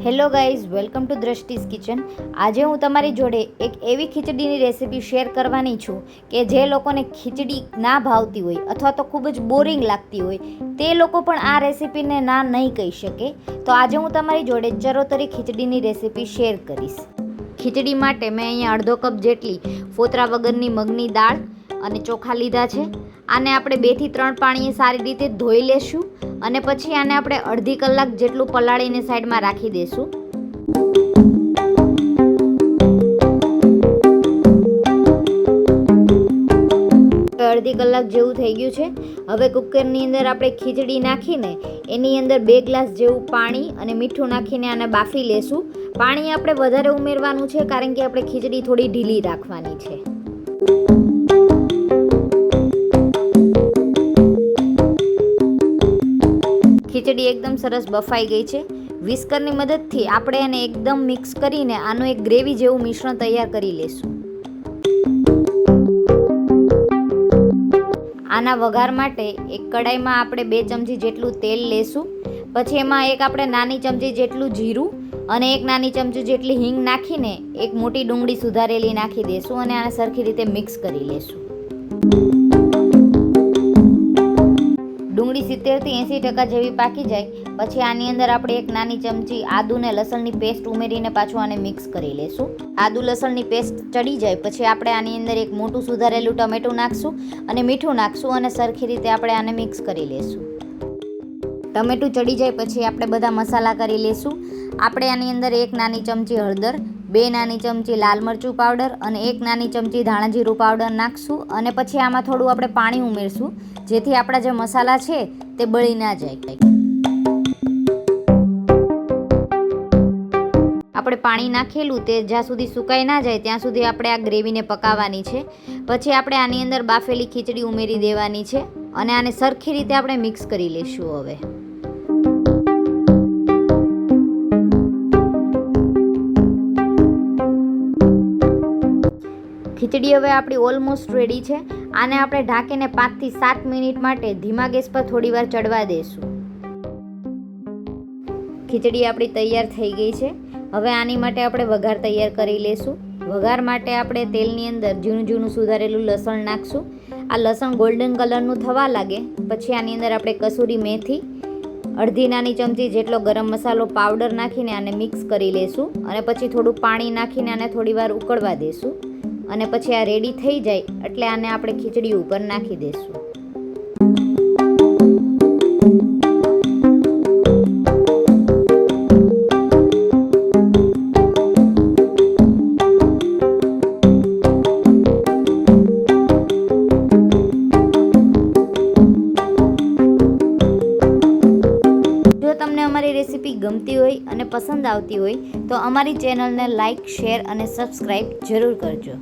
Hello guys, welcome to દ્રષ્ટિસ kitchen. આજે હું તમારી જોડે એક એવી ખીચડીની રેસીપી શેર કરવાની છું કે જે લોકોને ખીચડી ના ભાવતી હોય અથવા તો ખૂબ જ બોરિંગ લાગતી હોય તે લોકો પણ આ રેસીપીને ના નહીં કહી શકે. તો આજે હું તમારી જોડે ચરોતરી ખીચડીની રેસીપી શેર કરીશ. ખીચડી માટે મેં અહીંયા અડધો કપ જેટલી ફોતરા વગરની મગની દાળ અને ચોખા લીધા છે. આને આપણે 2 થી 3 પાણીએ સારી રીતે ધોઈ લેશું અને પછી આને આપણે અડધી કલાક જેટલું પલાળીને સાઈડમાં રાખી દઈશું. અડધી કલાક જેવું થઈ ગયું છે. હવે કુકરની અંદર આપણે ખીચડી નાખીને એની અંદર 2 ગ્લાસ જેવું પાણી અને મીઠું નાખીને આને બાફી લેશું. પાણી આપણે વધારે ઉમેરવાનું છે કારણ કે આપણે ખીચડી થોડી ઢીલી રાખવાની છે. ખીચડી એકદમ સરસ બફાઈ ગઈ છે. વિસ્કરની મદદથી આપણે એને એકદમ મિક્સ કરીને આનું એક ગ્રેવી જેવું મિશ્રણ તૈયાર કરી લેશું. આના વઘાર માટે એક કડાઈમાં આપણે 2 ચમચી જેટલું તેલ લેશું. પછી એમાં એક આપણે નાની ચમચી જેટલું જીરું અને એક નાની ચમચી જેટલી હિંગ નાખીને એક મોટી ડુંગળી સુધારેલી નાખી દઈશું અને આને સરખી રીતે મિક્સ કરી લેશું. ડુંગળી 70 થી 80% જેવી પાકી જાય પછી આની અંદર આપણે એક નાની ચમચી આદુ ને લસણની પેસ્ટ ઉમેરીને પાછું આને મિક્સ કરી લેશું. આદુ લસણની પેસ્ટ ચડી જાય પછી આપણે આની અંદર એક મોટું સુધારેલું ટમેટું નાખશું અને મીઠું નાખશું અને સરખી રીતે આપણે આને મિક્સ કરી લેશું. ટમેટું ચડી જાય પછી આપણે બધા મસાલા કરી લેશું. આપણે આની અંદર એક નાની ચમચી હળદર, 2 નાની ચમચી લાલ મરચું પાવડર અને 1 નાની ચમચી ધાણા જીરું પાવડર નાખશું અને પછી આમાં થોડું આપણે પાણી ઉમેરશું જેથી આપણા જે મસાલા છે તે બળી ના જાય. આપણે પાણી નાખેલું તે જ્યાં સુધી સુકાઈ ના જાય ત્યાં સુધી આપણે આ ગ્રેવીને પકાવવાની છે. પછી આપણે આની અંદર બાફેલી ખીચડી ઉમેરી દેવાની છે અને આને સરખી રીતે આપણે મિક્સ કરી લેશું. હવે ખીચડી હવે આપણી ઓલમોસ્ટ રેડી છે. આને આપણે ઢાંકીને 5 થી 7 મિનિટ માટે ધીમા ગેસ પર થોડી વાર ચડવા દઈશું. ખીચડી આપણી તૈયાર થઈ ગઈ છે. હવે આની માટે આપણે વઘાર તૈયાર કરી લેશું. વઘાર માટે આપણે તેલની અંદર ઝીણું ઝીણું સુધારેલું લસણ નાખશું. આ લસણ ગોલ્ડન કલરનું થવા લાગે પછી આની અંદર આપણે કસૂરી મેથી, અડધી નાની ચમચી જેટલો ગરમ મસાલો પાવડર નાખીને આને મિક્સ કરી લેશું અને પછી થોડું પાણી નાખીને આને થોડી વાર ઉકળવા દેશું અને પછી આ રેડી થઈ જાય એટલે આને આપણે ખીચડી ઉપર નાખી દઈશું. જો તમને અમારી રેસીપી ગમતી હોય અને પસંદ આવતી હોય તો અમારી ચેનલને લાઈક, શેર અને સબસ્ક્રાઈબ જરૂર કરજો.